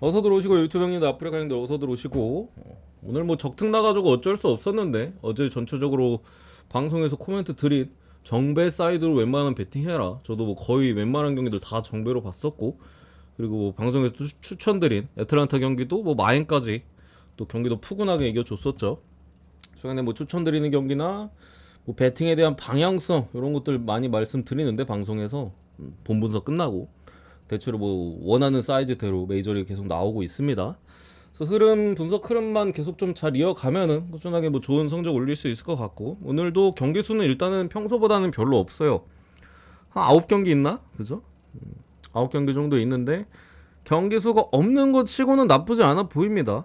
어서 들어오시고 유튜브 형님들 아프리카 형님들 어서 들어오시고 오늘 뭐 적특 나가지고 어쩔 수 없었는데 어제 전체적으로 방송에서 코멘트 드린 정배 사이드로 웬만하면 베팅해라. 저도 뭐 거의 웬만한 경기들 다 정배로 봤었고 그리고 뭐 방송에서 추천드린 애틀란타 경기도 뭐 마인까지 또 경기도 푸근하게 이겨줬었죠. 최근에 뭐 추천드리는 경기나 뭐 배팅에 대한 방향성 이런 것들 많이 말씀드리는데 방송에서 본 분석 끝나고 대체로 뭐 원하는 사이즈대로 메이저리그 계속 나오고 있습니다. 그래서 분석 흐름만 계속 좀 잘 이어가면은 꾸준하게 뭐 좋은 성적 올릴 수 있을 것 같고 오늘도 경기 수는 일단은 평소보다는 별로 없어요. 한 9경기 있나? 그죠? 9경기 정도 있는데 경기 수가 없는 것 치고는 나쁘지 않아 보입니다.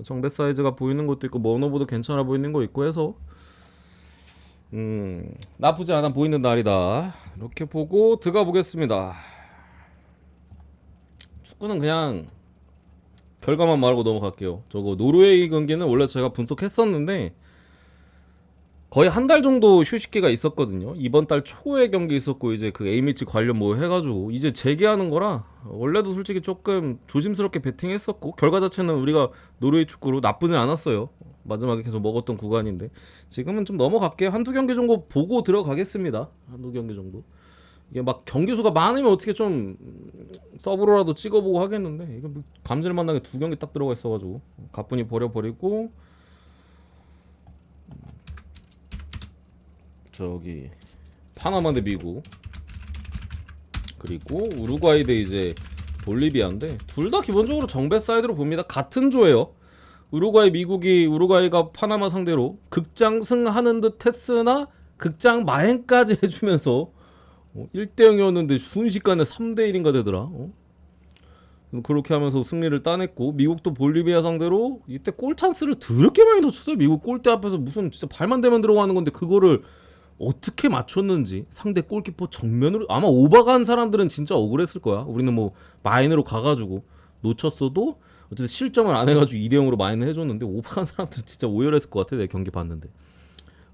정배 사이즈가 보이는 것도 있고 머너보도 괜찮아 보이는 거 있고 해서 나쁘지 않아 보이는 날이다. 이렇게 보고 들어가 보겠습니다. 축구는 그냥 결과만 말하고 넘어갈게요. 저거 노르웨이 경기는 원래 제가 분석했었는데 거의 한 달 정도 휴식기가 있었거든요. 이번 달 초에 경기 있었고 이제 그 A매치 관련 뭐 해가지고 이제 재개하는 거라 원래도 솔직히 조금 조심스럽게 배팅했었고 결과 자체는 우리가 노르웨이 축구로 나쁘진 않았어요. 마지막에 계속 먹었던 구간인데 지금은 좀 넘어갈게요. 한두 경기 정도 보고 들어가겠습니다. 한두 경기 정도. 이게 막 경기 수가 많으면 어떻게 좀 서브로라도 찍어보고 하겠는데 이거 뭐 감질만나게 두 경기 딱 들어가 있어가지고 가뿐히 버려버리고 저기 파나마 대 미국 그리고 우루과이 대 이제 볼리비아인데 둘 다 기본적으로 정배 사이드로 봅니다. 같은 조예요. 우루과이가 파나마 상대로 극장승하는 듯 했으나 극장 마행까지 해주면서 1대0이었는데 순식간에 3대1인가 되더라. 그렇게 하면서 승리를 따냈고 미국도 볼리비아 상대로 이때 골 찬스를 더럽게 많이 놓쳤어요. 미국 골대 앞에서 무슨 진짜 발만 대면 들어가는 건데 그거를 어떻게 맞췄는지 상대 골키퍼 정면으로 아마 오버간 사람들은 진짜 억울했을 거야. 우리는 뭐 마인으로 가가지고 놓쳤어도 어쨌든 실점을 안 해가지고 2대0으로 마인을 해줬는데 오버간 사람들은 진짜 오열했을 것 같아. 내 경기 봤는데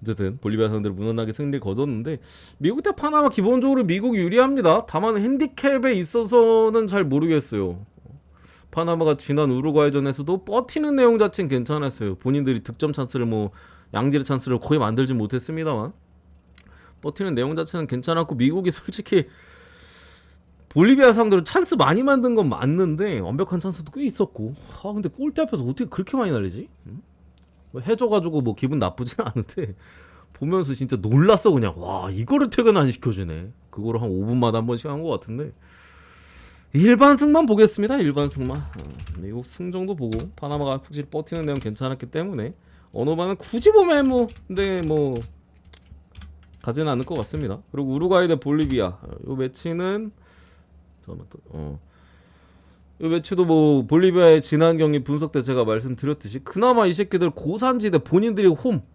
어쨌든 볼리비아 상대로 무난하게 승리를 거뒀는데 미국 대 파나마 기본적으로 미국이 유리합니다. 다만 핸디캡에 있어서는 잘 모르겠어요. 파나마가 지난 우루과이전에서도 버티는 내용 자체는 괜찮았어요. 본인들이 득점 찬스를 뭐 양질의 찬스를 거의 만들지 못했습니다만 버티는 내용 자체는 괜찮았고 미국이 솔직히 볼리비아 상대로 찬스 많이 만든 건 맞는데 완벽한 찬스도 꽤 있었고 근데 골대 앞에서 어떻게 그렇게 많이 날리지? 뭐 해줘가지고 뭐 기분 나쁘진 않은데 보면서 진짜 놀랐어. 그냥 와 이거를 퇴근 안 시켜주네. 그거를 한 5분마다 한 번씩 한 것 같은데 일반 승만 보겠습니다. 일반 승만 미국 승 정도 보고 파나마가 확실히 버티는 내용 괜찮았기 때문에 어느 반은 굳이 보면 뭐 근데 뭐 가지는 않을 것 같습니다. 그리고 우루과이 대 볼리비아 요 매치는 잠깐만 이 매치도 뭐 볼리비아의 지난 경기 분석 때 제가 말씀드렸듯이 그나마 이 새끼들 고산지대 본인들이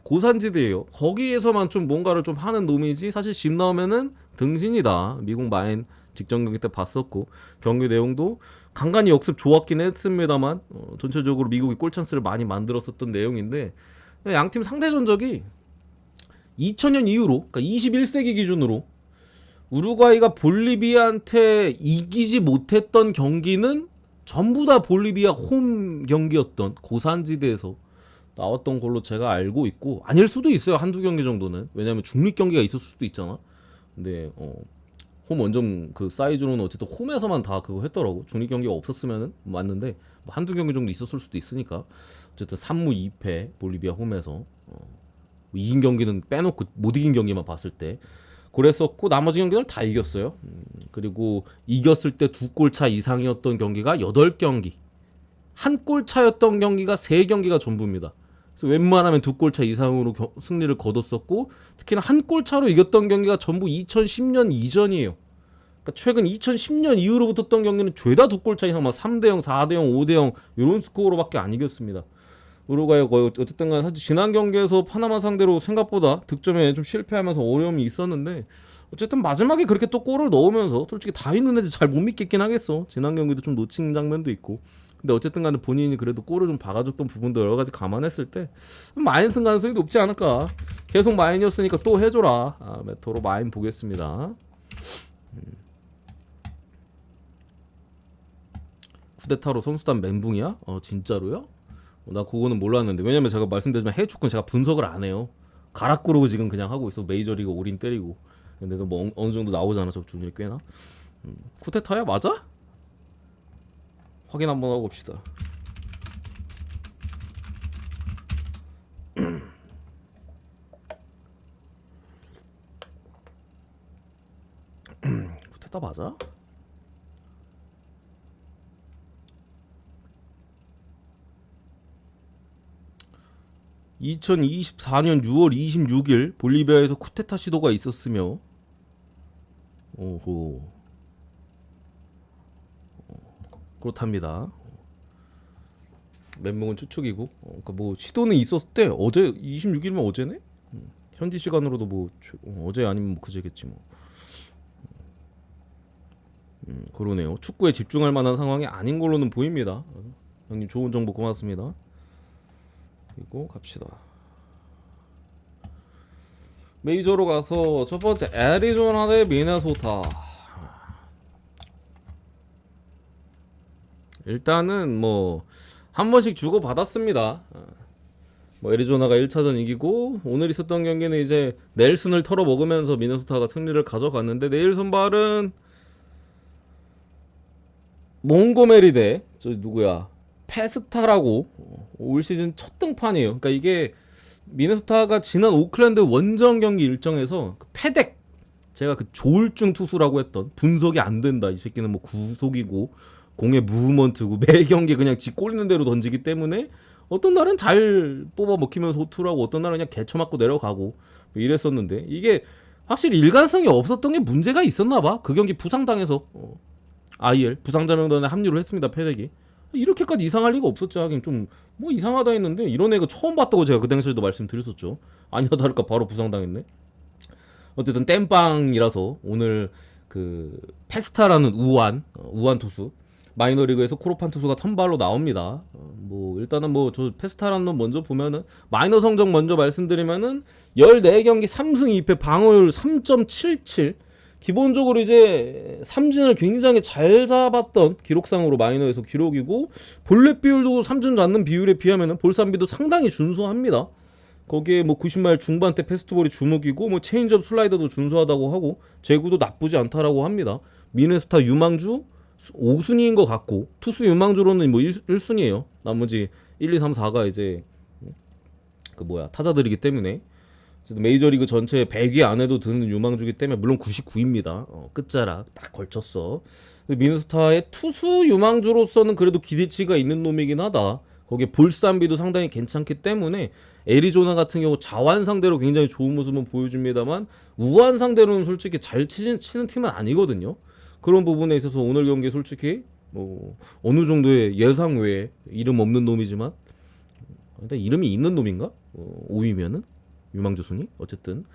고산지대예요. 거기에서만 좀 뭔가를 좀 하는 놈이지 사실 집 나오면은 등신이다. 미국 마인 직전 경기 때 봤었고 경기 내용도 간간히 역습 좋았긴 했습니다만 전체적으로 미국이 골 찬스를 많이 만들었었던 내용인데 양팀 상대 전적이 2000년 이후로 그러니까 21세기 기준으로 우루과이가 볼리비아한테 이기지 못했던 경기는 전부 다 볼리비아 홈 경기였던 고산지대에서 나왔던 걸로 제가 알고 있고 아닐 수도 있어요. 한두 경기 정도는. 왜냐면 중립 경기가 있었을 수도 있잖아. 근데 홈 원정 그 사이즈로는 어쨌든 홈에서만 다 그거 했더라고. 중립 경기가 없었으면은 맞는데 뭐 한두 경기 정도 있었을 수도 있으니까 어쨌든 3무 2패 볼리비아 홈에서 이긴 경기는 빼놓고 못 이긴 경기만 봤을 때 그랬었고 나머지 경기를 다 이겼어요. 그리고 이겼을 때 두 골 차 이상이었던 경기가 8경기. 한 골 차였던 경기가 3경기가 전부입니다. 그래서 웬만하면 두 골 차 이상으로 승리를 거뒀었고 특히나 한 골 차로 이겼던 경기가 전부 2010년 이전이에요. 그러니까 최근 2010년 이후로 붙었던 경기는 죄다 두 골 차 이상 막 3대0, 4대0, 5대0 이런 스코어로밖에 안 이겼습니다. 우루과이가 거의 어쨌든 간 사실 지난 경기에서 파나마 상대로 생각보다 득점에 좀 실패하면서 어려움이 있었는데 어쨌든 마지막에 그렇게 또 골을 넣으면서 솔직히 다 있는 애들 잘 못 믿겠긴 하겠어. 지난 경기도 좀 놓친 장면도 있고 근데 어쨌든 간에 본인이 그래도 골을 좀 박아줬던 부분도 여러 가지 감안했을 때 마인 승 가능성이 높지 않을까. 계속 마인이었으니까 또 해줘라. 메토로 마인 보겠습니다. 쿠데타로 선수단 멘붕이야? 진짜로요? 나 그거는 몰랐는데. 왜냐면 제가 말씀드리지만 해외 축구는 제가 분석을 안 해요. 가락구르고 지금 그냥 하고 있어. 메이저리그 올인 때리고. 근데도 뭐 어느 정도 나오잖아. 저 준일이 꽤나. 쿠데타야 맞아? 확인 한번 하고 봅시다. 쿠데타 맞아? (2024년 6월 26일) 볼리비아에서 쿠데타 시도가 있었으며, 오호, 그렇답니다. 멘붕은 추측이고, 그러니까 뭐 시도는 있었을 때 어제 26일이면 어제네? 현지 시간으로도 뭐 어제 아니면 뭐 그제겠지 뭐. 그러네요. 축구에 집중할 만한 상황이 아닌 걸로는 보입니다. 형님 좋은 정보 고맙습니다. 그리고 갑시다. 메이저로 가서 첫 번째 애리조나 대 미네소타. 일단은 뭐 한 번씩 주고 받았습니다. 뭐 애리조나가 1차전 이기고, 오늘 있었던 경기는 이제 넬슨을 털어 먹으면서 미네소타가 승리를 가져갔는데, 내일 선발은 몽고메리 대 저 누구야 페스타라고 올 시즌 첫 등판이에요. 그러니까 이게 미네소타가 지난 오클랜드 원정 경기 일정에서 그 패덱, 제가 그 조울증 투수라고 했던, 분석이 안 된다 이 새끼는 뭐 구속이고 공의 무브먼트고 매 경기 그냥 지 꼴리는 대로 던지기 때문에 어떤 날은 잘 뽑아 먹히면서 호투하고 어떤 날은 그냥 개쳐 맞고 내려가고 뭐 이랬었는데, 이게 확실히 일관성이 없었던 게 문제가 있었나 봐. 그 경기 부상당해서 IL 부상자명단에 합류를 했습니다. 패덱이 이렇게까지 이상할 리가 없었죠. 하긴 좀 뭐 이상하다 했는데, 이런 애가 처음 봤다고 제가 그 당시에도 말씀드렸었죠. 아니나 다를까 바로 부상당했네. 어쨌든 땜빵이라서 오늘 그 페스타라는 우한 투수, 마이너리그에서 코로판 투수가 선발로 나옵니다. 뭐 일단은 뭐 저 페스타라는 놈 먼저 보면은 마이너 성적 먼저 말씀드리면은 14경기 3승 2패 방어율 3.77. 기본적으로 이제 삼진을 굉장히 잘 잡았던 기록상으로 마이너에서 기록이고, 볼넷 비율도 삼진 잡는 비율에 비하면은 볼삼비도 상당히 준수합니다. 거기에 뭐 90마일 중반대 패스트볼이 주목이고, 뭐 체인지업 슬라이더도 준수하다고 하고, 제구도 나쁘지 않다라고 합니다. 미네소타 유망주 5순위인 것 같고, 투수 유망주로는 뭐 1순위예요. 나머지 1, 2, 3, 4가 이제 그 뭐야 타자들이기 때문에 메이저리그 전체 100위 안에도 드는 유망주기 때문에, 물론 99입니다. 끝자락 딱 걸쳤어. 미네소타의 투수 유망주로서는 그래도 기대치가 있는 놈이긴 하다. 거기에 볼쌈비도 상당히 괜찮기 때문에 애리조나 같은 경우 자완 상대로 굉장히 좋은 모습은 보여줍니다만, 우한 상대로는 솔직히 잘 치는 팀은 아니거든요. 그런 부분에 있어서 오늘 경기 솔직히 뭐 어느 정도의 예상 외에 이름 없는 놈이지만, 일단 이름이 있는 놈인가? 5위면은 유망주 순위? 어쨌든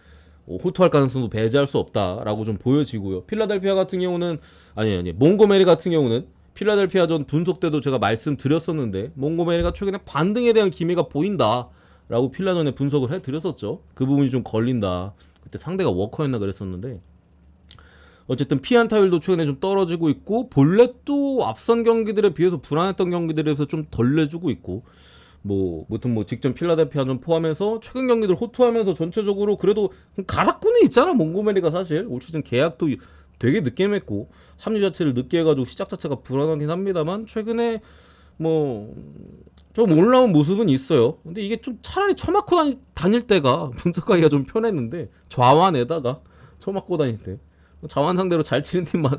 호투할 가능성도 배제할 수 없다라고 좀 보여지고요. 필라델피아 같은 경우는 아니 몽고메리 같은 경우는 필라델피아전 분석 때도 제가 말씀드렸었는데, 몽고메리가 최근에 반등에 대한 기미가 보인다라고 필라전에 분석을 해드렸었죠. 그 부분이 좀 걸린다. 그때 상대가 워커였나 그랬었는데, 어쨌든 피안타율도 최근에 좀 떨어지고 있고, 볼넷도 앞선 경기들에 비해서 불안했던 경기들에서 좀 덜 내주고 있고, 뭐 무튼 뭐 직전 필라델피아전 포함해서 최근 경기들 호투하면서 전체적으로 그래도 가락구는 있잖아. 몽고메리가 사실 올 시즌 계약도 되게 늦게 맺고 합류 자체를 늦게 해가지고 시작 자체가 불안하긴 합니다만, 최근에 뭐 좀 올라온 모습은 있어요. 근데 이게 좀 차라리 처맞고 다닐 때가 분석하기가 좀 편했는데, 좌완에다가 처맞고 다닐 때 좌완 상대로 잘 치는 팀만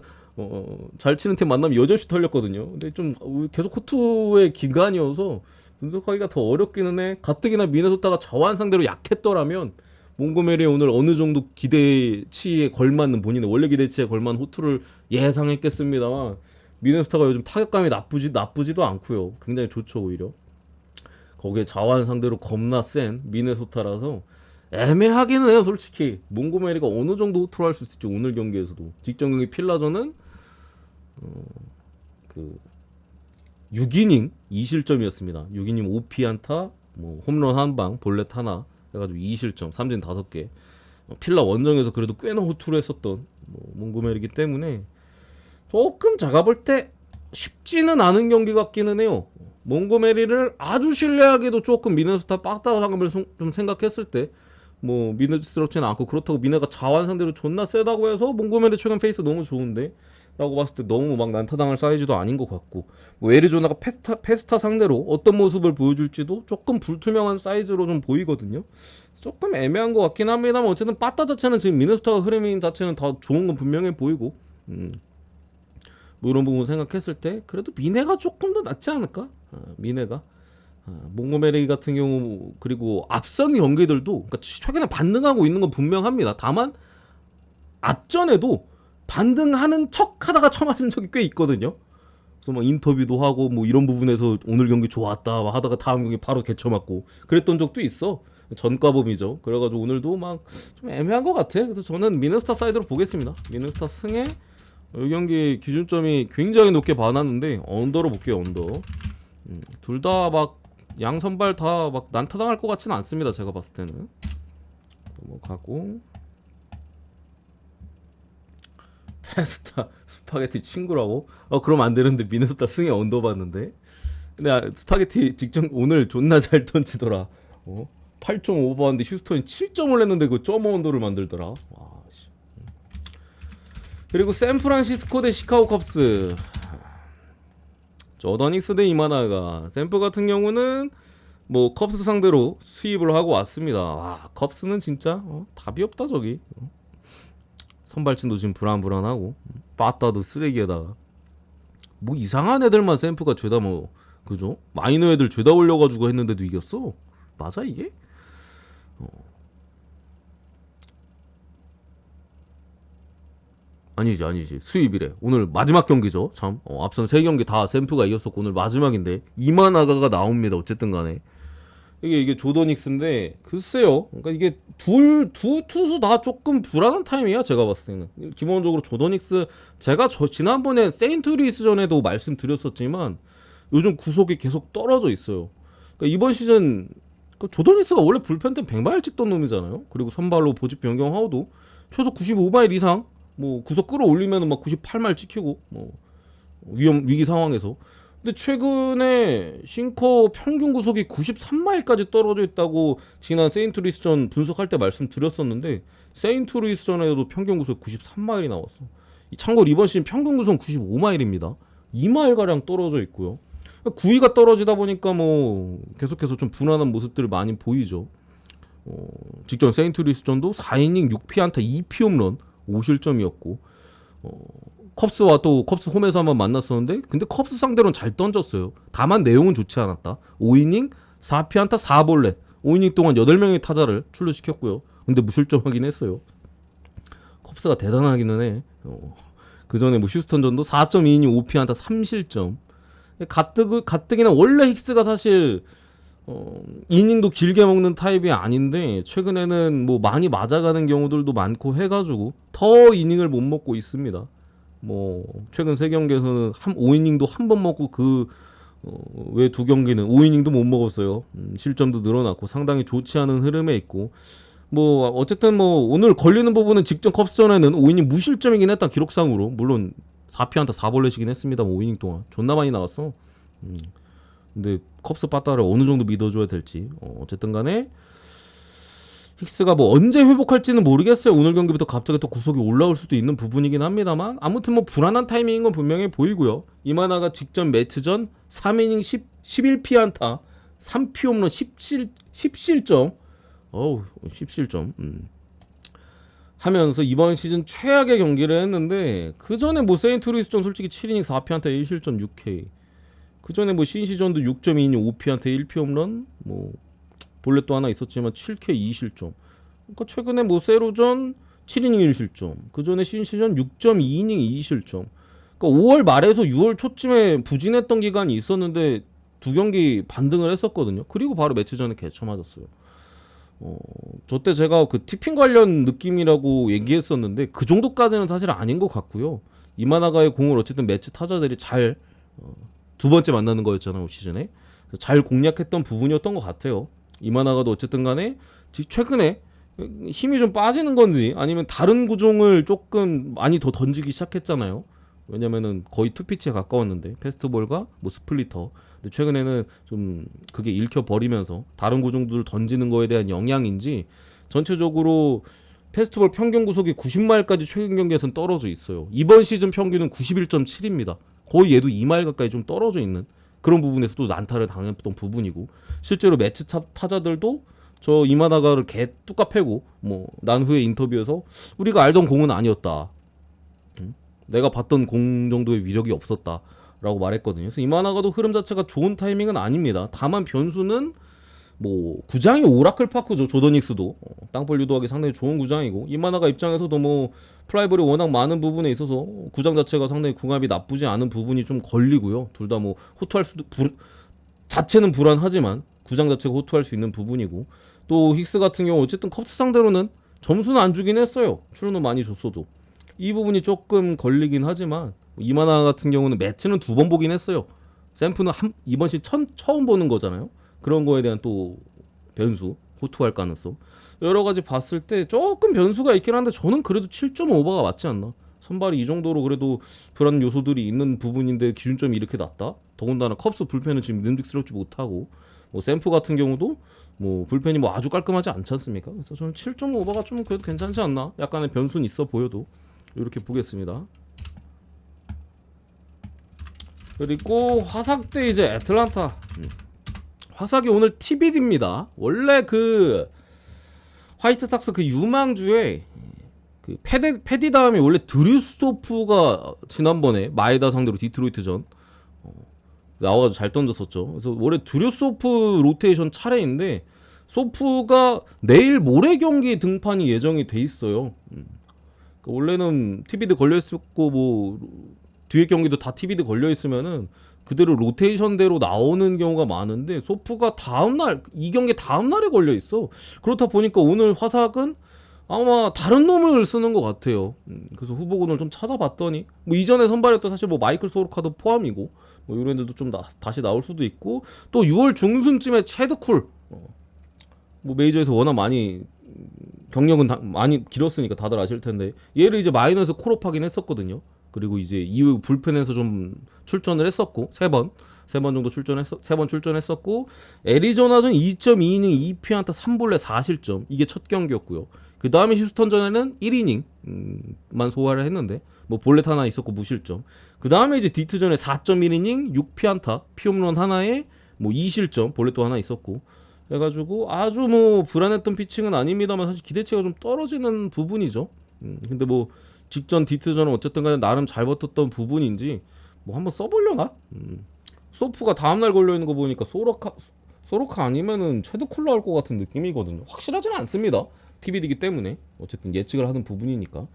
잘 치는 팀 만나면 여전히 털렸거든요. 근데 좀 계속 호투의 기간이어서 분석하기가 더 어렵기는 해. 가뜩이나 미네소타가 좌완 상대로 약했더라면 몽고메리 오늘 어느 정도 기대치에 걸맞는, 본인의 원래 기대치에 걸맞는 호투를 예상했겠습니다만, 미네소타가 요즘 타격감이 나쁘지도 않고요. 굉장히 좋죠 오히려. 거기에 좌완 상대로 겁나 센 미네소타라서 애매하기는 해요 솔직히. 몽고메리가 어느 정도 호투를 할 수 있을지 오늘 경기에서도. 직전 경기 필라전은 그 6이닝 2실점이었습니다. 6이닝 5피안타, 뭐 홈런 한방, 볼넷 하나 해가지고 2실점, 삼진 5개. 필라 원정에서 그래도 꽤나 호투를 했었던 몽고메리이기 때문에 조금 작아볼 때 쉽지는 않은 경기 같기는 해요. 몽고메리를 아주 신뢰하기도 조금 미네소타 빡다고 상금을 좀 생각했을 때 뭐 믿음스럽지는 않고, 그렇다고 미네가 자완 상대로 존나 세다고 해서 몽고메리 최근 페이스 너무 좋은데 라고 봤을 때 너무 막 난타당할 사이즈도 아닌 것 같고, 뭐 애리조나가 페스타 상대로 어떤 모습을 보여줄지도 조금 불투명한 사이즈로 좀 보이거든요. 조금 애매한 것 같긴 합니다만, 어쨌든 빠따 자체는 지금 미네소타가 흐름인 자체는 더 좋은 건 분명해 보이고, 뭐 이런 부분 생각했을 때 그래도 미네가 조금 더 낫지 않을까? 미네가 몽고메리 같은 경우, 그리고 앞선 경기들도 그러니까 최근에 반등하고 있는 건 분명합니다. 다만 앞전에도 반등하는 척하다가 쳐맞은 적이 꽤 있거든요. 그래서 막 인터뷰도 하고 뭐 이런 부분에서 오늘 경기 좋았다 막 하다가 다음 경기 바로 개쳐맞고 그랬던 적도 있어. 전과범이죠. 그래가지고 오늘도 막 좀 애매한 것 같아. 그래서 저는 미네소타 사이드로 보겠습니다. 미네소타 승에 이 경기 기준점이 굉장히 높게 봐놨는데 언더로 볼게요. 언더. 둘 다 막 양선발 다 막 난타당할 것 같지는 않습니다. 제가 봤을 때는. 넘어가고. 페스타 스파게티 친구라고? 그럼 안 되는데. 미네소타 승에 언더 봤는데. 근데 스파게티 직전 오늘 존나 잘 던지더라. 8.5봤는데 휴스턴이 7점을 냈는데 그 점오 언더를 만들더라. 와, 씨. 그리고 샌프란시스코 대 시카고 컵스. 조더닉스 대 이마나가. 샌프 같은 경우는 뭐 컵스 상대로 수입을 하고 왔습니다. 와, 컵스는 진짜 답이 없다 저기. 선발진도 지금 불안불안하고 빠따도 쓰레기에다가 뭐 이상한 애들만 샌프가 죄다 뭐 그죠? 마이너 애들 죄다 올려가지고 했는데도 이겼어. 맞아 이게? 아니지 수입이래. 오늘 마지막 경기죠. 참 앞선 3경기 다 샌프가 이겼었고 오늘 마지막인데 이마나가가 나옵니다. 어쨌든 간에 이게 조더닉스인데 글쎄요. 그러니까 이게 두 투수 다 조금 불안한 타임이야. 제가 봤을 때는 기본적으로 조더닉스, 제가 지난번에 세인트루이스전에도 말씀드렸었지만 요즘 구속이 계속 떨어져 있어요. 그러니까 이번 시즌 조더닉스가 원래 불펜 때 100마일 찍던 놈이잖아요. 그리고 선발로 보직 변경하고도 최소 95마일 이상 뭐 구속 끌어올리면은 막 98마일 찍히고 뭐 위기 상황에서. 근데 최근에 싱커 평균 구속이 93마일까지 떨어져 있다고 지난 세인트루이스전 분석할 때 말씀드렸었는데, 세인트루이스전에도 평균 구속 93마일이 나왔어. 참고로 이번 시즌 평균 구속 95마일입니다. 2마일 가량 떨어져 있고요. 9위가 떨어지다 보니까 뭐 계속해서 좀 불안한 모습들을 많이 보이죠. 직전 세인트루이스전도 4이닝 6피안타 2피 홈런 5실점이었고, 컵스와 또 컵스 홈에서 한번 만났었는데 근데 컵스 상대로는 잘 던졌어요. 다만 내용은 좋지 않았다. 5이닝 4피안타 4볼넷 5이닝 동안 8명의 타자를 출루시켰고요. 근데 무실점하긴 했어요. 컵스가 대단하기는 해. 그 전에 뭐 휴스턴전도 4.2이닝 5피안타 3실점. 가뜩이나 원래 힉스가 사실 이닝도 길게 먹는 타입이 아닌데 최근에는 뭐 많이 맞아가는 경우들도 많고 해가지고 더 이닝을 못 먹고 있습니다. 뭐 최근 3경기에서는 5이닝도 한 번 먹고 그 외 2경기는 5이닝도 못 먹었어요. 실점도 늘어났고 상당히 좋지 않은 흐름에 있고, 뭐 어쨌든 뭐 오늘 걸리는 부분은 직전 컵스전에는 5이닝 무실점이긴 했다. 기록상으로 물론 4피안타 4볼넷이긴 했습니다. 5이닝 동안 존나 많이 나왔어. 근데 컵스 빠따를 어느 정도 믿어줘야 될지 어쨌든 간에 힉스가 뭐 언제 회복할지는 모르겠어요. 오늘 경기부터 갑자기 또 구속이 올라올 수도 있는 부분이긴 합니다만 아무튼 뭐 불안한 타이밍인 건 분명해 보이고요. 이마나가 직전 매치 전 3이닝 11피안타 3피 홈런 10실점 10실점 하면서 이번 시즌 최악의 경기를 했는데, 그 전에 뭐 세인트루이스전 솔직히 7이닝 4피안타 1실점 6K, 그 전에 뭐 신시전도 6.2이닝 5피안타 1피 홈런 뭐 볼넷도 하나 있었지만 7K 2실점. 그러니까 최근에 뭐 세루전 7이닝 1실점, 그 전에 신시전 6.2이닝 2실점. 그러니까 5월 말에서 6월 초쯤에 부진했던 기간이 있었는데 2경기 반등을 했었거든요. 그리고 바로 매치 전에 개쳐 맞았어요. 저때 제가 그 티핑 관련 느낌이라고 얘기했었는데 그 정도까지는 사실 아닌 것 같고요. 이마나가의 공을 어쨌든 매치 타자들이 잘 두 번째 만나는 거였잖아요, 시즌에. 잘 공략했던 부분이었던 것 같아요. 이마나가도 어쨌든 간에 최근에 힘이 좀 빠지는 건지 아니면 다른 구종을 조금 많이 더 던지기 시작했잖아요. 왜냐면은 거의 투피치에 가까웠는데 페스트볼과 뭐 스플리터. 근데 최근에는 좀 그게 읽혀 버리면서 다른 구종들을 던지는 거에 대한 영향인지 전체적으로 페스트볼 평균 구속이 90마일까지 최근 경기에서는 떨어져 있어요. 이번 시즌 평균은 91.7입니다. 거의 얘도 2마일 가까이 좀 떨어져 있는 그런 부분에서 또 난타를 당했던 부분이고, 실제로 매치 타자들도 저 이마나가를 개 뚜까 패고 뭐 난 후에 인터뷰에서 우리가 알던 공은 아니었다. 내가 봤던 공 정도의 위력이 없었다라고 말했거든요. 그래서 이마나가도 흐름 자체가 좋은 타이밍은 아닙니다. 다만 변수는 뭐 구장이 오라클 파크죠. 조던닉스도 땅볼 유도하기 상당히 좋은 구장이고, 이마나가 입장에서도 뭐 플라이볼이 워낙 많은 부분에 있어서 구장 자체가 상당히 궁합이 나쁘지 않은 부분이 좀 걸리고요. 둘 다 뭐 호투할 수도 자체는 불안하지만 구장 자체가 호투할 수 있는 부분이고, 또 힉스 같은 경우 어쨌든 컵스 상대로는 점수는 안 주긴 했어요. 출루는 많이 줬어도 이 부분이 조금 걸리긴 하지만, 이마나 같은 경우는 매치는 2번 보긴 했어요. 샘프는 이번 시즌 처음 보는 거잖아요. 그런 거에 대한 또 변수, 호투할 가능성 여러 가지 봤을 때 조금 변수가 있긴 한데 저는 그래도 7.5가 맞지 않나. 선발이 이 정도로 그래도 불안 요소들이 있는 부분인데 기준점이 이렇게 낮다. 더군다나 컵스 불펜은 지금 능득스럽지 못하고, 뭐 샘프 같은 경우도 뭐 불펜이 뭐 아주 깔끔하지 않지 않습니까? 그래서 저는 7.5가 좀 그래도 괜찮지 않나. 약간의 변수는 있어 보여도 이렇게 보겠습니다. 그리고 화삭 대 이제 애틀란타. 화삭이 오늘 TBD입니다. 원래 그 화이트삭스 그 유망주에 그 패디 다음에 원래 드류소프가 지난번에 마에다 상대로 디트로이트전 나와가지고 잘 던졌었죠. 그래서 원래 드류소프 로테이션 차례인데 소프가 내일 모레 경기 등판이 예정이 돼 있어요. 그러니까 원래는 TBD 걸려 있었고 뭐 뒤에 경기도 다 TBD 걸려 있으면은 그대로 로테이션대로 나오는 경우가 많은데, 소프가 다음날 이 경기 다음날에 걸려 있어. 그렇다 보니까 오늘 화삭은 아마 다른 놈을 쓰는 것 같아요. 그래서 후보군을 좀 찾아봤더니 뭐 이전에 선발했던 사실 뭐 마이클 소르카도 포함이고 뭐 이런 애들도 좀 다시 나올 수도 있고, 또 6월 중순쯤에 체드쿨 뭐 메이저에서 워낙 많이 경력은 많이 길었으니까 다들 아실 텐데, 얘를 이제 마이너에서 콜업하긴 했었거든요. 그리고 이제 이후 불펜에서 좀 출전을 했었고, 세 번 정도 출전했었고, 애리조나전 2.2이닝 2피안타 3볼넷 4실점, 이게 첫 경기였고요. 그 다음에 휴스턴전에는 1이닝만 소화를 했는데 뭐 볼넷 하나 있었고 무실점. 그 다음에 이제 디트전에 4.1이닝 6피안타 피홈런 하나에 뭐 2실점 볼넷도 하나 있었고 해가지고 아주 뭐 불안했던 피칭은 아닙니다만 사실 기대치가 좀 떨어지는 부분이죠. 근데 뭐 직전 디트전은 어쨌든 간에 나름 잘 버텼던 부분인지 뭐 한번 써보려나? 소프가 다음날 걸려있는 거 보니까 소로카 아니면은 체드쿨 나올 것 같은 느낌이거든요. 확실하지는 않습니다. TBD이기 때문에 어쨌든 예측을 하는 부분이니까.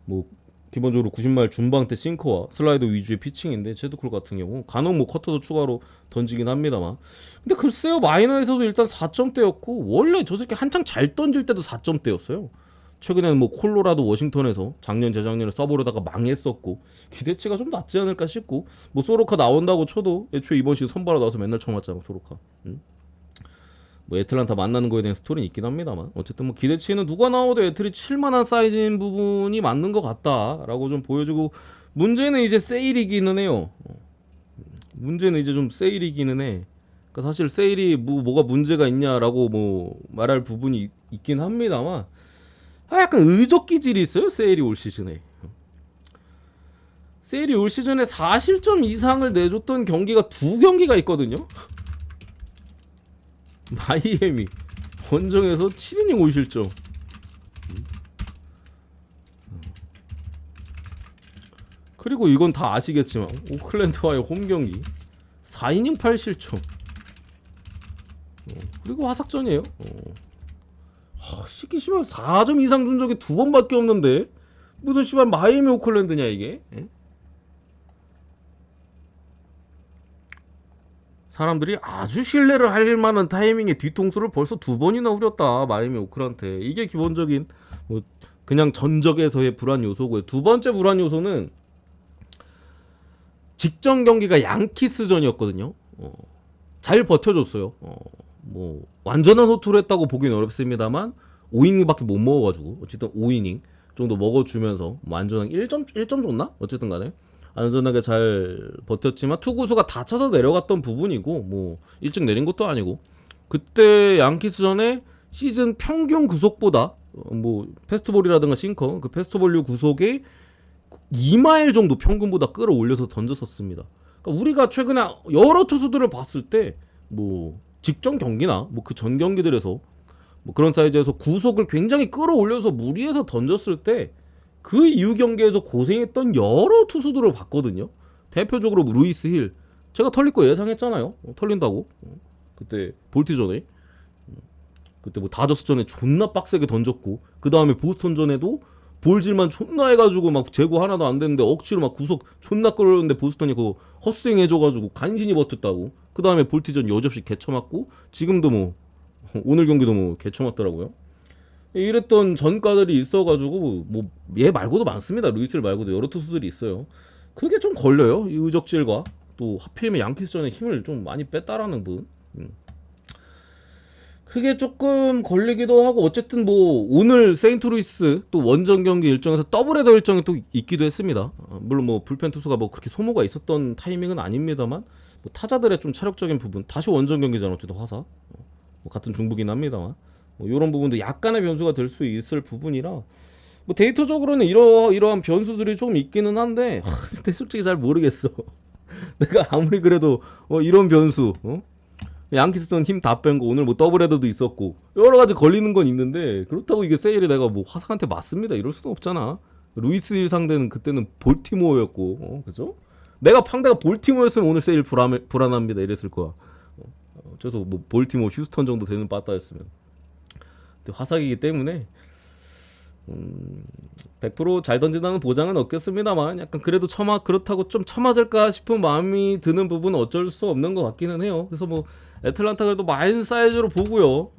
뭐 기본적으로 90마일 중반 때 싱커와 슬라이더 위주의 피칭인데, 체드쿨 같은 경우 간혹 뭐 커터도 추가로 던지긴 합니다만, 근데 글쎄요, 마이너에서도 일단 4점대였고 원래 저 새끼 한창 잘 던질 때도 4점대였어요. 최근에는 뭐 콜로라도 워싱턴에서 작년 재작년에 써보려다가 망했었고 기대치가 좀 낮지 않을까 싶고, 뭐 소로카 나온다고 쳐도 애초에 이번 시즌 선발로 나와서 맨날 처음 왔잖아 소로카. 뭐 애틀란타 만나는 거에 대한 스토리는 있긴 합니다만, 어쨌든 뭐 기대치는 누가 나와도 애틀이 칠만한 사이즈인 부분이 맞는 것 같다라고 좀 보여주고, 문제는 이제 세일이기는 해요. 문제는 이제 좀 세일이기는 해. 그러니까 사실 세일이 뭐가 문제가 있냐라고 뭐 말할 부분이 있긴 합니다만, 약간 의적 기질이 있어요. 세일이 올 시즌에 4실점 이상을 내줬던 경기가 2경기가 있거든요. 마이애미 원정에서 7이닝 5실점. 그리고 이건 다 아시겠지만 오클랜드와의 홈경기 4이닝 8실점. 그리고 화삭전이에요. 시기 씨발 4점 이상 준 적이 2번밖에 없는데 무슨 씨발 마이애미 오클랜드냐 이게? 사람들이 아주 신뢰를 할 만한 타이밍에 뒤통수를 벌써 2번이나 후렸다 마이애미 오클한테. 이게 기본적인 뭐 그냥 전적에서의 불안 요소고요. 두 번째 불안 요소는 직전 경기가 양키스전이었거든요. 잘 버텨줬어요. 뭐 완전한 호투를 했다고 보기는 어렵습니다만 5이닝밖에 못 먹어가지고 어쨌든 5이닝 정도 먹어주면서 완전한 1점 줬나? 어쨌든 간에 안전하게 잘 버텼지만 투구수가 다쳐서 내려갔던 부분이고 뭐 일찍 내린 것도 아니고 그때 양키스전에 시즌 평균 구속보다 뭐 패스트볼이라든가 싱커 그 패스트볼류 구속에 2마일 정도 평균보다 끌어올려서 던졌었습니다. 그러니까 우리가 최근에 여러 투수들을 봤을 때 뭐 직전 경기나 뭐 그 전 경기들에서 뭐 그런 사이즈에서 구속을 굉장히 끌어올려서 무리해서 던졌을 때 그 이후 경기에서 고생했던 여러 투수들을 봤거든요. 대표적으로 루이스 힐. 제가 털릴 거 예상했잖아요. 털린다고. 그때 볼티전에. 그때 뭐 다저스전에 존나 빡세게 던졌고 그 다음에 보스턴전에도 볼질만 존나 해가지고 막 제구 하나도 안 됐는데 억지로 막 구속 존나 끌었는데 보스턴이 그거 헛스윙 해줘가지고 간신히 버텼다고. 그 다음에 볼티전 여지없이 개쳐맞고 지금도 뭐 오늘 경기도 뭐 개쳐맞더라고요. 이랬던 전가들이 있어가지고 뭐 얘 말고도 많습니다. 루이틀 말고도 여러 투수들이 있어요. 그게 좀 걸려요. 이 의적질과 또 하필이면 양키스전에 힘을 좀 많이 뺐다라는 분. 그게 조금 걸리기도 하고 어쨌든 뭐 오늘 세인트루이스 또 원정 경기 일정에서 더블헤더 일정이 또 있기도 했습니다. 물론 뭐 불펜 투수가 뭐 그렇게 소모가 있었던 타이밍은 아닙니다만 뭐 타자들의 좀 체력적인 부분 다시 원정 경기잖아 어쨌든 화사 뭐 같은 중부긴 합니다만 뭐 이런 부분도 약간의 변수가 될 수 있을 부분이라 뭐 데이터적으로는 이러한 변수들이 좀 있기는 한데 근데 솔직히 잘 모르겠어. 내가 아무리 그래도 이런 변수 양키스전 힘 다 뺀 거 오늘 뭐 더블헤더도 있었고 여러 가지 걸리는 건 있는데 그렇다고 이게 세일이 내가 뭐 화상한테 맞습니다 이럴 수는 없잖아. 루이스 힐 상대는 그때는 볼티모어였고 그죠? 내가 상대가 볼티모어였으면 오늘 세일 불안합니다 이랬을 거야. 그래서 뭐 볼티모어 휴스턴 정도 되는 빠따였으면. 근데 화삭이기 때문에 100% 잘 던진다는 보장은 없겠습니다만 약간 그래도 그렇다고 좀 처맞을까 싶은 마음이 드는 부분은 어쩔 수 없는 것 같기는 해요. 그래서 뭐 애틀란타 그래도 마인 사이즈로 보고요.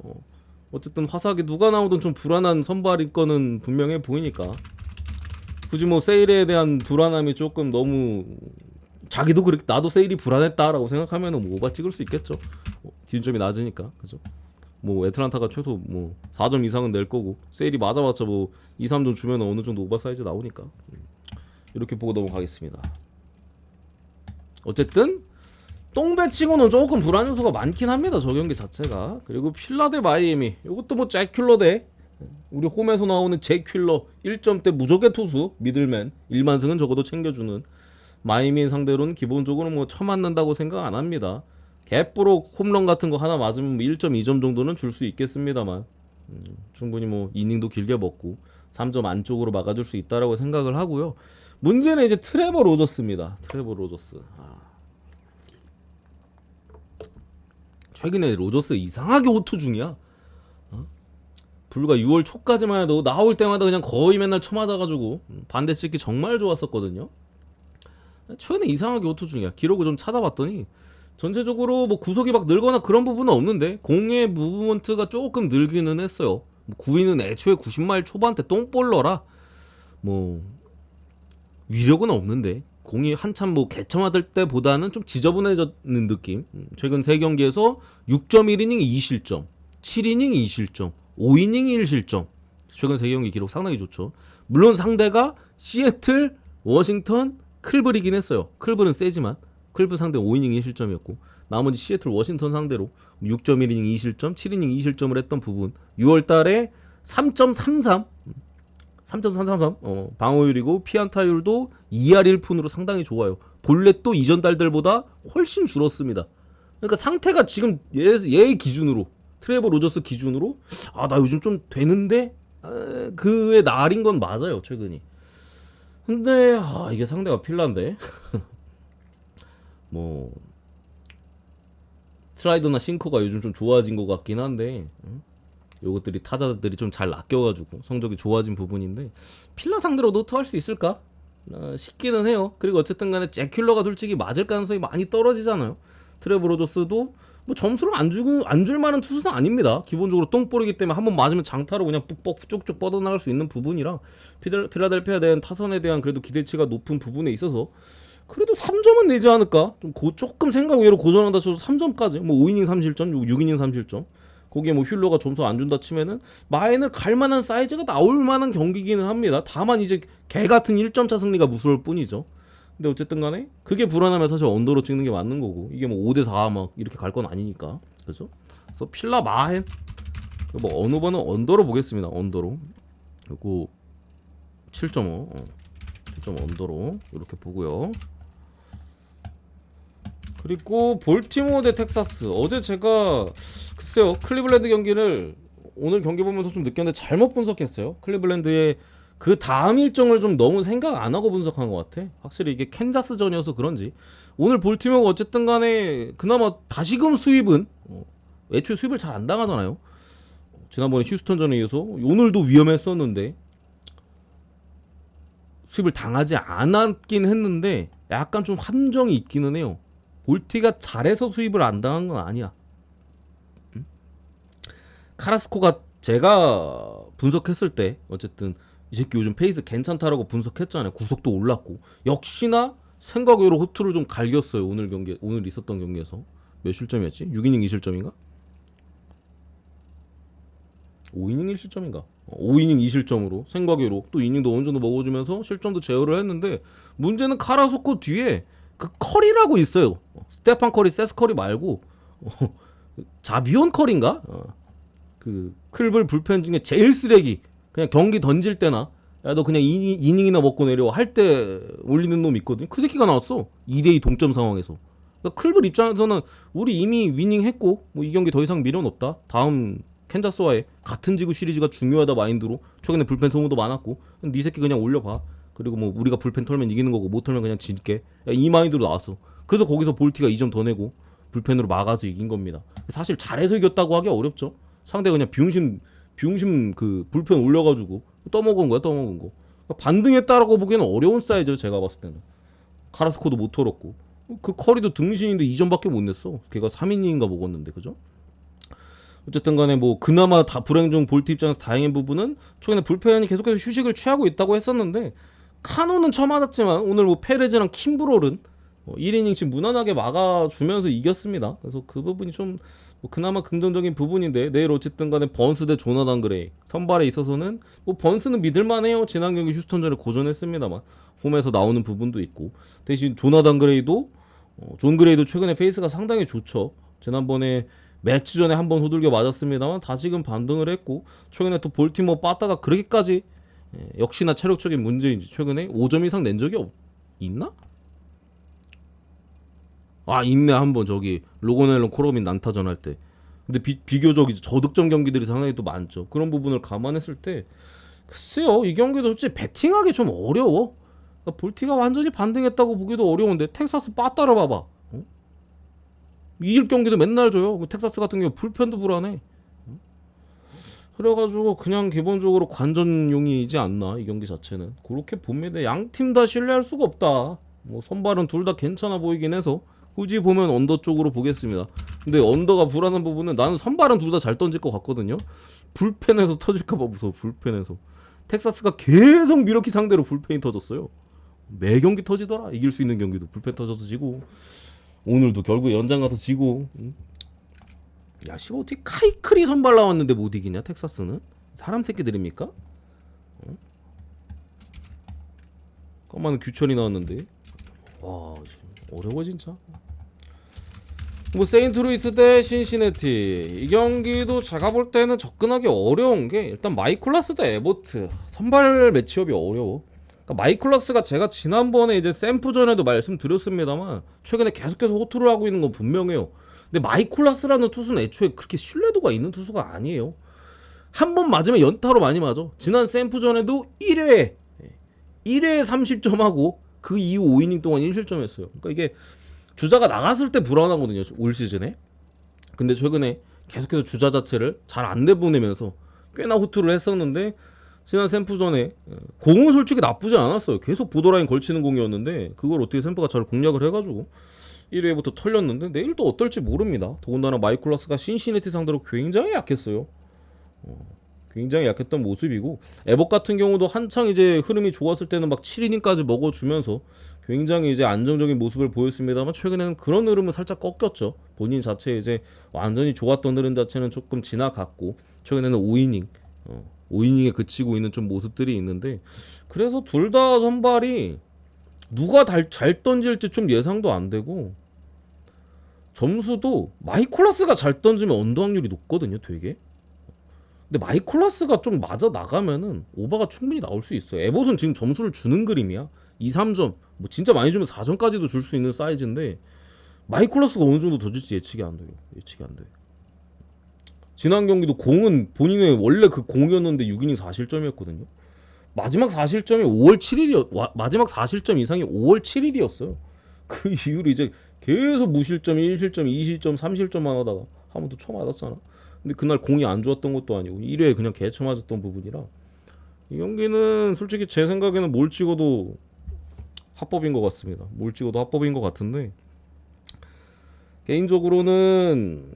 어쨌든 화삭이 누가 나오든 좀 불안한 선발일 거는 분명해 보이니까 굳이 뭐 세일에 대한 불안함이 조금 너무 자기도 그렇게 나도 세일이 불안했다라고 생각하면은 뭐 오바 찍을 수 있겠죠. 기준점이 낮으니까 그죠. 뭐 애틀란타가 최소 뭐 4점 이상은 낼 거고 세일이 맞아봤자 뭐 2, 3점 주면 어느 정도 오버 사이즈 나오니까 이렇게 보고 넘어가겠습니다. 어쨌든 똥배치고는 조금 불안 요소가 많긴 합니다. 저 경기 자체가. 그리고 필라 대 마이애미 이것도 뭐 잭 퀼러 대 우리 홈에서 나오는 잭 퀼러 1점대 무적의 투수 미들맨 1만승은 적어도 챙겨주는 마이애미 상대로는 기본적으로 뭐 쳐맞는다고 생각 안 합니다. 개뽀로 홈런 같은 거 하나 맞으면 1.2점 정도는 줄 수 있겠습니다만 충분히 뭐 이닝도 길게 먹고 3점 안쪽으로 막아줄 수 있다라고 생각을 하고요. 문제는 이제 트레버 로저스입니다. 트레버 로저스. 최근에 로저스 이상하게 호투 중이야. 불과 6월 초까지만 해도 나올 때마다 그냥 거의 맨날 쳐맞아가지고 반대 찍기 정말 좋았었거든요. 최근에 이상하게 호투 중이야. 기록을 좀 찾아봤더니 전체적으로 뭐 구속이 막 늘거나 그런 부분은 없는데 공의 무브먼트가 조금 늘기는 했어요. 뭐 구위는 애초에 90마일 초반대 똥볼러라 뭐 위력은 없는데 공이 한참 뭐 개쳐맞을 때보다는 좀 지저분해졌는 느낌. 최근 3경기에서 6.1이닝 2실점 7이닝 2실점 5이닝 1실점 최근 3경기 기록 상당히 좋죠. 물론 상대가 시애틀, 워싱턴, 클블이긴 했어요. 클블은 세지만 클브 상대 5이닝 2실점이었고 나머지 시애틀 워싱턴 상대로 6.1이닝 2실점 7이닝 2실점을 했던 부분 6월달에 3.33 방어율이고 피안타율도 2할 1푼으로 상당히 좋아요. 볼넷도 이전 달들보다 훨씬 줄었습니다. 그러니까 상태가 지금 얘의 기준으로 트레버 로저스 기준으로 나 요즘 좀 되는데 그의 날인 건 맞아요 최근이. 근데 이게 상대가 필라인데 뭐 슬라이더나 싱커가 요즘 좀 좋아진 것 같긴 한데 요것들이 타자들이 좀 잘 낚여가지고 성적이 좋아진 부분인데 필라 상대로 노트할 수 있을까 싶기는 해요. 그리고 어쨌든 간에 잭 퀼러가 솔직히 맞을 가능성이 많이 떨어지잖아요. 트레버 로저스도 뭐 점수를 안 줄 만한 투수는 아닙니다. 기본적으로 똥볼이기 때문에 한번 맞으면 장타로 그냥 쭉쭉 뻗어나갈 수 있는 부분이라 필라델피아에 대한 타선에 대한 그래도 기대치가 높은 부분에 있어서 그래도 3점은 내지 않을까? 조금 생각 외로 고전한다 쳐서 3점까지 뭐 5이닝 3실점 6이닝 3실점 거기에 뭐 퀼러가 점수 안 준다 치면은 마인을 갈 만한 사이즈가 나올 만한 경기기는 합니다. 다만 이제 개 같은 1점차 승리가 무서울 뿐이죠. 근데 어쨌든 간에 그게 불안하면 사실 언더로 찍는 게 맞는 거고, 이게 뭐 5대4 막 이렇게 갈 건 아니니까. 그죠? 그래서 필라 마헨 뭐 어느 번은 언더로 보겠습니다. 언더로. 그리고 7.5 7.5 언더로 이렇게 보고요. 그리고 볼티모어 대 텍사스. 어제 제가 글쎄요, 클리블랜드 경기를 오늘 경기 보면서 좀 느꼈는데 잘못 분석했어요. 클리블랜드의 그 다음 일정을 좀 너무 생각 안 하고 분석한 것 같아. 확실히 이게 캔자스전이어서 그런지 오늘 볼티모어가 어쨌든 간에 그나마 다시금 수입은 애초에 수입을 잘 안 당하잖아요. 지난번에 휴스턴전에 이어서 오늘도 위험했었는데 수입을 당하지 않았긴 했는데 약간 좀 함정이 있기는 해요. 볼티가 잘해서 수입을 안 당한 건 아니야. 카라스코가 제가 분석했을 때 어쨌든 이 새끼 요즘 페이스 괜찮다라고 분석했잖아요. 구속도 올랐고 역시나 생각외로 호투를 좀 갈겼어요. 오늘 있었던 경기에서 몇 실점이었지? 6이닝 2실점인가? 5이닝 1실점인가? 5이닝 2실점으로 생각외로 또 이닝도 어느 정도 먹어주면서 실점도 제어를 했는데, 문제는 카라스코 뒤에 그 커리라고 있어요. 스테판 커리, 세스 커리 말고 자비온 커리인가? 그 클블 불펜 중에 제일 쓰레기. 그냥 경기 던질 때나 야 너 그냥 이닝이나 먹고 내려 할 때 올리는 놈 있거든. 그 새끼가 나왔어. 2대2 동점 상황에서. 그러니까 클블 입장에서는 우리 이미 위닝했고 뭐 이 경기 더 이상 미련 없다. 다음 캔자스와의 같은 지구 시리즈가 중요하다 마인드로 최근에 불펜 소모도 많았고 네 새끼 그냥 올려봐. 그리고 뭐 우리가 불펜 털면 이기는 거고 못 털면 그냥 질게. 야, 이 마인드로 나왔어. 그래서 거기서 볼티가 2점 더 내고 불펜으로 막아서 이긴 겁니다. 사실 잘해서 이겼다고 하기 어렵죠. 상대가 그냥 비용심 그 불펜 올려가지고 떠먹은 거. 그러니까 반등했다라고 보기에는 어려운 사이즈. 제가 봤을 때는 카라스코도 못 털었고 그 커리도 등신인데 2점밖에 못 냈어. 걔가 3이닝인가 먹었는데. 그죠? 어쨌든 간에 뭐 그나마 다 불행 중 볼트 입장에서 다행인 부분은 최근에 불펜이 계속해서 휴식을 취하고 있다고 했었는데, 카노는 쳐맞았지만 오늘 뭐 페레즈랑 킴브롤은 1이닝씩 무난하게 막아주면서 이겼습니다. 그래서 그 부분이 좀 뭐 그나마 긍정적인 부분인데, 내일 어쨌든 간에 번스 대 조나단 그레이 선발에 있어서는 뭐 번스는 믿을만해요. 지난 경기 휴스턴전에 고전했습니다만 홈에서 나오는 부분도 있고, 대신 조나단 그레이도 존 그레이도 최근에 페이스가 상당히 좋죠. 지난번에 매치 전에 한번 후들겨 맞았습니다만 다시금 반등을 했고, 최근에 또 볼티모어 빠따가 그렇게까지 역시나 체력적인 문제인지 최근에 5점 이상 낸 적이 있나? 아 있네. 한번 저기 로건 앨런 코로민 난타전 할 때. 근데 비교적 이제 저득점 경기들이 상당히 또 많죠. 그런 부분을 감안했을 때 글쎄요, 이 경기도 솔직히 배팅하기 좀 어려워. 그러니까 볼티가 완전히 반등했다고 보기도 어려운데 텍사스 빠따라 봐봐. 이길 경기도 맨날 져요. 텍사스 같은 경우 불펜도 불안해. 그래가지고 그냥 기본적으로 관전용이지 않나 이 경기 자체는. 그렇게 봅니다. 양 팀 다 신뢰할 수가 없다. 뭐 선발은 둘 다 괜찮아 보이긴 해서 굳이 보면 언더 쪽으로 보겠습니다. 근데 언더가 불안한 부분은 나는 선발은 둘 다 잘 던질 것 같거든요. 불펜에서 터질까봐 무서워. 불펜에서 텍사스가 계속 미러키 상대로 불펜이 터졌어요. 매 경기 터지더라. 이길 수 있는 경기도 불펜 터져서 지고, 오늘도 결국 연장 가서 지고. 야 씨발 어떻게 카이클이 선발 나왔는데 못 이기냐 텍사스는? 사람 새끼들입니까? 까마는 규철이 나왔는데 와 어려워 진짜. 뭐 세인트루이스 대 신시내티 이 경기도 제가 볼 때는 접근하기 어려운 게, 일단 마이콜라스 대 에보트 선발 매치업이 어려워. 그러니까 마이콜라스가 제가 지난번에 이제 샘프전에도 말씀드렸습니다만 최근에 계속해서 호투를 하고 있는 건 분명해요. 근데 마이콜라스라는 투수는 애초에 그렇게 신뢰도가 있는 투수가 아니에요. 한 번 맞으면 연타로 많이 맞아. 지난 샘프전에도 1회에 30점하고 그 이후 5이닝 동안 1실점했어요. 그러니까 이게 주자가 나갔을 때 불안하거든요, 올 시즌에. 근데 최근에 계속해서 주자 자체를 잘 안 내보내면서 꽤나 호투를 했었는데, 지난 샘프전에 공은 솔직히 나쁘지 않았어요. 계속 보더라인 걸치는 공이었는데 그걸 어떻게 샘프가 잘 공략을 해가지고 1회부터 털렸는데, 내일 또 어떨지 모릅니다. 더군다나 마이콜라스가 신시내티 상대로 굉장히 약했어요. 굉장히 약했던 모습이고, 에봇 같은 경우도 한창 이제 흐름이 좋았을 때는 막 7이닝까지 먹어주면서 굉장히 이제 안정적인 모습을 보였습니다만 최근에는 그런 흐름은 살짝 꺾였죠. 본인 자체 이제 완전히 좋았던 흐름 자체는 조금 지나갔고 최근에는 5이닝에 그치고 있는 좀 모습들이 있는데, 그래서 둘 다 선발이 누가 잘 던질지 좀 예상도 안 되고 점수도 마이콜라스가 잘 던지면 언더 확률이 높거든요, 되게. 근데 마이콜라스가 좀 맞아 나가면은 오버가 충분히 나올 수 있어요. 에봇은 지금 점수를 주는 그림이야. 2, 3점. 뭐 진짜 많이 주면 4점까지도 줄 수 있는 사이즈인데 마이콜라스가 어느 정도 더 줄지 예측이 안 돼요. 예측이 안 돼. 지난 경기도 공은 본인의 원래 그 공이었는데 6이닝 4실점이었거든요. 마지막 4실점이 5월 7일이었 마지막 4실점 이상이 5월 7일이었어요. 그 이후로 이제 계속 무실점, 1실점, 2실점, 3실점만 하다가 한 번 더 쳐 맞았잖아. 근데 그날 공이 안 좋았던 것도 아니고 1회에 그냥 개쳐 맞았던 부분이라 이 경기는 솔직히 제 생각에는 뭘 찍어도 합법인 것 같습니다. 뭘 찍어도 합법인 것 같은데 개인적으로는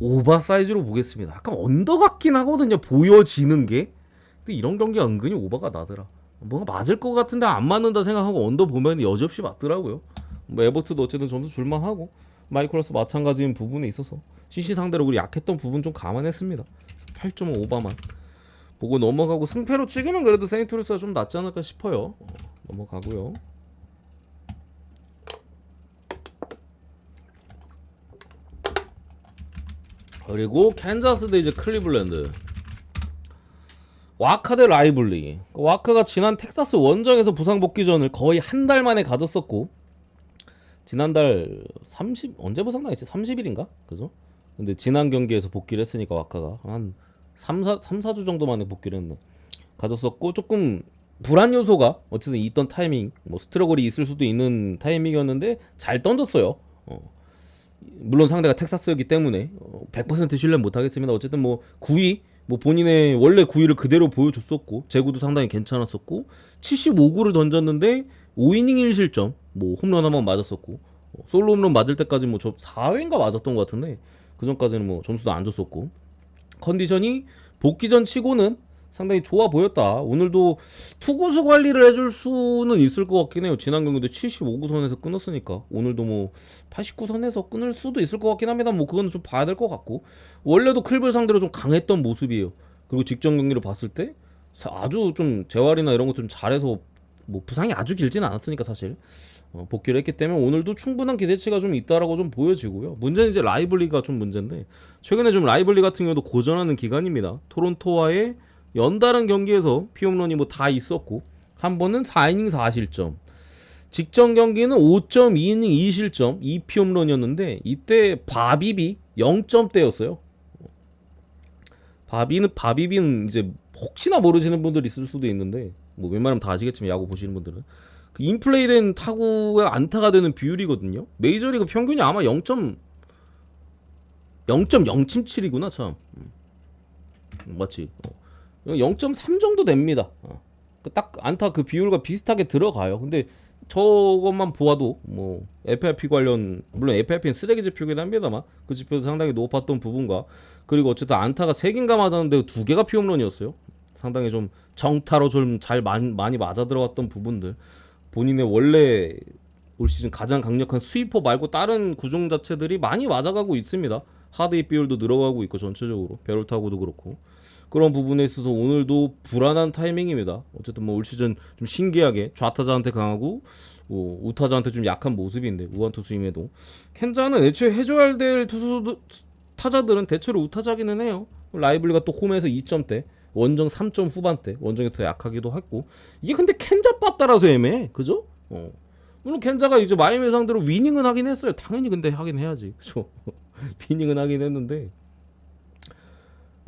오버 사이즈로 보겠습니다. 약간 언더 같긴 하거든요. 보여지는 게. 근데 이런 경기가 은근히 오버가 나더라. 뭔가 맞을 것 같은데 안 맞는다 생각하고 언더 보면 여지없이 맞더라고요. 뭐 에버트도 어쨌든 점수 줄만하고 마이클러스 마찬가지인 부분에 있어서 CC 상대로 우리 약했던 부분 좀 감안했습니다. 8.5 오버만 보고 넘어가고 승패로 치기는 그래도 세인트루스가 좀 낫지 않을까 싶어요. 넘어가고요. 그리고 캔자스 대 이제 클리블랜드. 와카 대 라이블리. 와카가 지난 텍사스 원정에서 부상 복귀전을 거의 한 달 만에 가졌었고 지난달 30 언제 부상 당했지? 30일인가? 그죠? 근데 지난 경기에서 복귀를 했으니까 와카가 한 4주 정도 만에 복귀를 했네. 가졌었고 조금 불안 요소가 어쨌든 있던 타이밍, 뭐 스트러글이 있을 수도 있는 타이밍이었는데 잘 던졌어요. 물론 상대가 텍사스였기 때문에 100% 신뢰는 못하겠습니다. 어쨌든 뭐 9위, 뭐 본인의 원래 9위를 그대로 보여줬었고 제구도 상당히 괜찮았었고 75구를 던졌는데 5이닝 1실점, 뭐 홈런 한 번 맞았었고 솔로 홈런 맞을 때까지 뭐 저 4회인가 맞았던 것 같은데 그 전까지는 뭐 점수도 안 줬었고 컨디션이 복귀전 치고는 상당히 좋아 보였다. 오늘도 투구수 관리를 해줄 수는 있을 것 같긴 해요. 지난 경기도 75구선에서 끊었으니까 오늘도 뭐 89선에서 끊을 수도 있을 것 같긴 합니다. 뭐 그거는 좀 봐야 될 것 같고 원래도 클블 상대로 좀 강했던 모습이에요. 그리고 직전 경기를 봤을 때 아주 좀 재활이나 이런 것 좀 잘해서 뭐 부상이 아주 길지는 않았으니까 사실 복귀를 했기 때문에 오늘도 충분한 기대치가 좀 있다라고 좀 보여지고요. 문제는 이제 라이블리가 좀 문제인데 최근에 좀 라이블리 같은 경우도 고전하는 기간입니다. 토론토와의 연달은 경기에서 피홈런이 뭐 다 있었고 한 번은 4이닝 4실점 직전 경기는 5.2이닝 2실점 2피홈런이었는데 이때 바비비 0점대였어요. 바비비는 이제 혹시나 모르시는 분들 있을 수도 있는데 뭐 웬만하면 다 아시겠지만 야구 보시는 분들은 그 인플레이된 타구가 안타가 되는 비율이거든요. 메이저리그 평균이 아마 0.077이구나 참. 맞지? 0.3 정도 됩니다. 딱 안타 그 비율과 비슷하게 들어가요. 근데 저것만 보아도 뭐 FRP 관련 물론 FRP는 쓰레기 지표긴 합니다만 그 지표도 상당히 높았던 부분과 그리고 어쨌든 안타가 3개인가 맞았는데 2개가 피홈런이었어요. 상당히 좀 정타로 좀 잘 많이 맞아 들어갔던 부분들 본인의 원래 올 시즌 가장 강력한 스위퍼 말고 다른 구종 자체들이 많이 맞아가고 있습니다. 하드입 비율도 늘어가고 있고 전체적으로 베롤타고도 그렇고 그런 부분에 있어서 오늘도 불안한 타이밍입니다. 어쨌든 뭐 올 시즌 좀 신기하게 좌타자한테 강하고 우타자한테 좀 약한 모습인데 우완투수임에도 켄자는 애초에 해줘야 될 타자들은 대체로 우타자기는 해요. 라이블리가 또 홈에서 2점대 원정 3점 후반대 원정이 더 약하기도 했고 이게 근데 켄자 빠따라서 애매해 그죠? 물론 켄자가 이제 마이애미 상대로 위닝은 하긴 했어요. 당연히 근데 하긴 해야지 그죠? 위닝은 하긴 했는데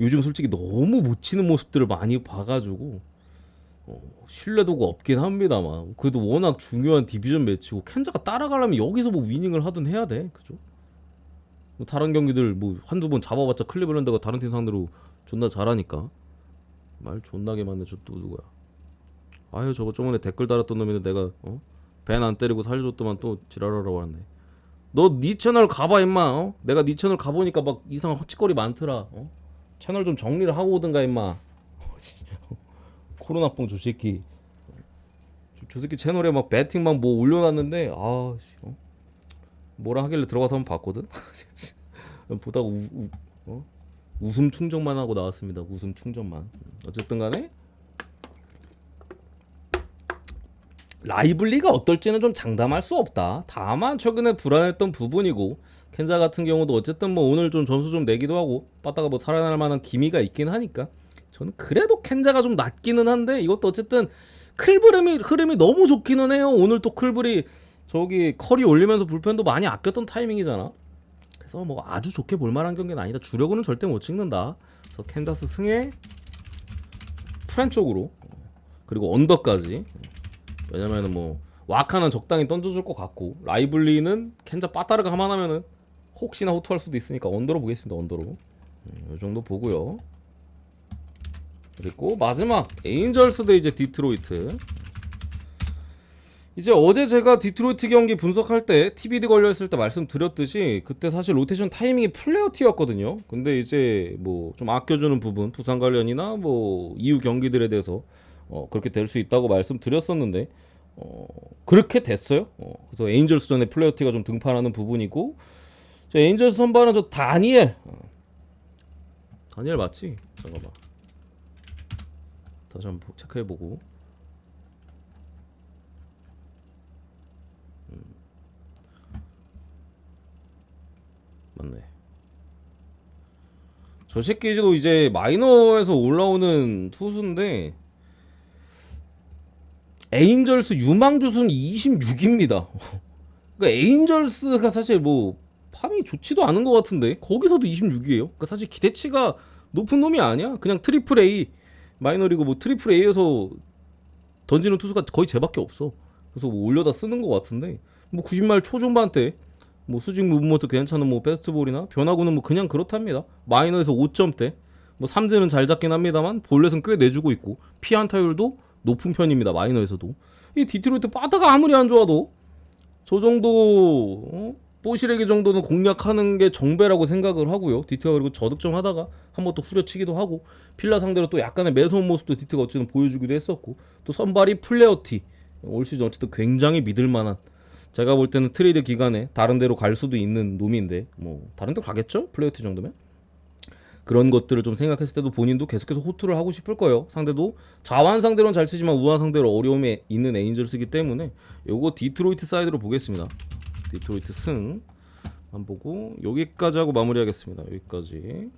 요즘 솔직히 너무 못 치는 모습들을 많이 봐가지고 신뢰도가 없긴 합니다만 그래도 워낙 중요한 디비전 매치고 켄자가 따라가려면 여기서 뭐 위닝을 하든 해야 돼 그죠? 뭐 다른 경기들 뭐 한두 번 잡아봤자 클리블랜드가 다른 팀 상대로 존나 잘하니까 말 존나게 많네 저 또 누구야 아유 저거 저번에 댓글 달았던 놈인데 내가 밴 안 때리고 살려줬더만 또 지랄하라고 왔네 너 니 채널 가봐 임마 내가 니 채널 가보니까 막 이상한 헛짓거리 많더라 채널 좀 정리를 하고 오든가 임마 코로나뽕 저 새끼 저 새끼 채널에 막 배팅만 뭐 올려놨는데 뭐라 하길래 들어가서 한번 봤거든 보다가 웃음 충전만 하고 나왔습니다 웃음 충전만 어쨌든 간에 라이블리가 어떨지는 좀 장담할 수 없다. 다만 최근에 불안했던 부분이고 켄자 같은 경우도 어쨌든 뭐 오늘 좀 점수 좀 내기도 하고 빠따가 뭐 살아날 만한 기미가 있긴 하니까 저는 그래도 켄자가 좀 낫기는 한데 이것도 어쨌든 흐름이 너무 좋기는 해요. 오늘 또 클블이 저기 커리 올리면서 불펜도 많이 아꼈던 타이밍이잖아. 그래서 뭐 아주 좋게 볼만한 경기는 아니다. 주력으로는 절대 못 찍는다. 그래서 캔자스 승에 프렌 쪽으로 그리고 언더까지. 왜냐면은 뭐 와카는 적당히 던져줄 것 같고 라이블리는 켄자 빠따르가 하만하면은 혹시나 호투할 수도 있으니까 언더로 보겠습니다. 언더로 이 정도 보고요. 그리고 마지막 에인절스 대 이제 디트로이트. 이제 어제 제가 디트로이트 경기 분석할 때 TBD 걸려있을 때 말씀드렸듯이 그때 사실 로테이션 타이밍이 플레어티였거든요. 근데 이제 뭐 좀 아껴주는 부분 부상 관련이나 뭐 이후 경기들에 대해서 그렇게 될 수 있다고 말씀드렸었는데 그렇게 됐어요. 그래서 에인절스 전에 플레어티가 좀 등판하는 부분이고 저 에인절스 선발은 저 다니엘 다니엘 맞지? 잠깐만 다시 한번 체크해보고 맞네. 저 새끼도 이제 마이너에서 올라오는 투수인데 에인절스 유망주수는 26입니다. 그러니까 에인절스가 사실 뭐 팜이 좋지도 않은 것 같은데 거기서도 26이에요. 그러니까 사실 기대치가 높은 놈이 아니야. 그냥 트리플 A 마이너리그 뭐 트리플 A에서 던지는 투수가 거의 쟤밖에 없어. 그래서 뭐 올려다 쓰는 것 같은데 뭐 90말 초중반 때 뭐 수직 무브먼트 괜찮은 뭐 베스트볼이나 변화구는 뭐 그냥 그렇답니다. 마이너에서 5점대 뭐 삼진은 잘 잡긴 합니다만 볼넷은 꽤 내주고 있고 피안타율도 높은 편입니다. 마이너에서도 이 디트로이트 빠다가 아무리 안 좋아도 저 정도 뽀시래기 정도는 공략하는 게 정배라고 생각을 하고요. 디트가 그리고 저득점 하다가 한 번 또 후려치기도 하고 필라 상대로 또 약간의 매서운 모습도 디트가 어쨌든 보여주기도 했었고 또 선발이 플레어티 올 시즌 어쨌든 굉장히 믿을만한 제가 볼 때는 트레이드 기간에 다른 데로 갈 수도 있는 놈인데 뭐 다른 데로 가겠죠? 플레이오프 정도면 그런 것들을 좀 생각했을 때도 본인도 계속해서 호투를 하고 싶을 거예요. 상대도 좌완 상대로는 잘 치지만 우완 상대로 어려움에 있는 에인절스이기 때문에 요거 디트로이트 사이드로 보겠습니다. 디트로이트 승 한번 보고 여기까지 하고 마무리하겠습니다. 여기까지.